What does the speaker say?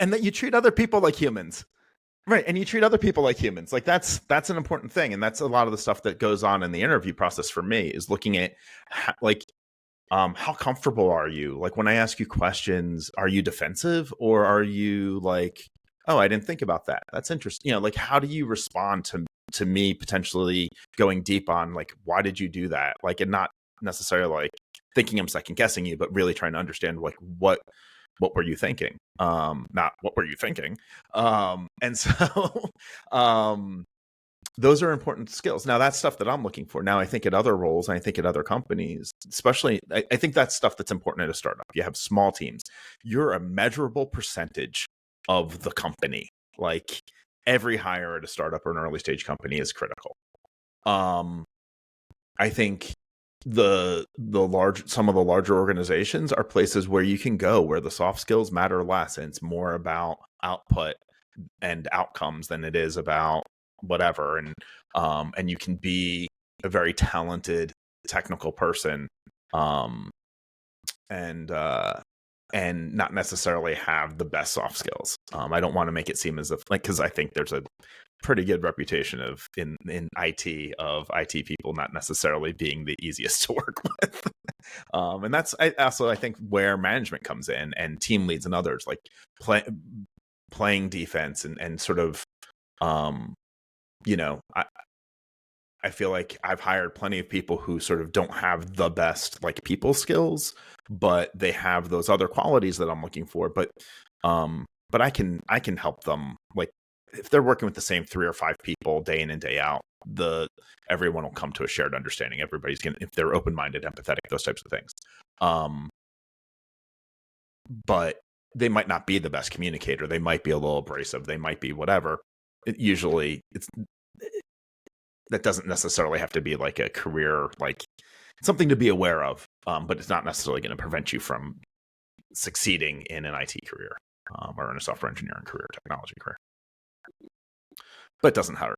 and that you treat other people like humans. Right, and you treat other people like humans. Like that's an important thing, and that's a lot of the stuff that goes on in the interview process for me is looking at like how comfortable are you? Like when I ask you questions, are you defensive or are you like, oh, I didn't think about that. That's interesting. Like how do you respond to me potentially going deep on like why did you do that? Like and not necessarily like thinking I'm second guessing you, but really trying to understand like what were you thinking? Not what were you thinking? And so um those are important skills. Now that's stuff that I'm looking for. Now I think at other roles, and I think at other companies, especially I think that's stuff that's important at a startup. You have small teams. You're a measurable percentage of the company. Like every hire at a startup or an early stage company is critical. I think some of the larger organizations are places where you can go where the soft skills matter less and it's more about output and outcomes than it is about whatever. And you can be a very talented technical person um and not necessarily have the best soft skills. I don't want to make it seem as if like because I think there's a pretty good reputation of in IT of IT people not necessarily being the easiest to work with. And that's I think where management comes in and team leads and others like playing defense and sort of you know I feel like I've hired plenty of people who sort of don't have the best like people skills, but they have those other qualities that I'm looking for. But I can help them. Like if they're working with the same 3 or 5 people day in and day out, everyone will come to a shared understanding. Everybody's gonna, if they're open-minded, empathetic, those types of things. But they might not be the best communicator. They might be a little abrasive. They might be whatever. That doesn't necessarily have to be like a career, like something to be aware of, but it's not necessarily going to prevent you from succeeding in an IT career or in a software engineering career, technology career. But it doesn't hurt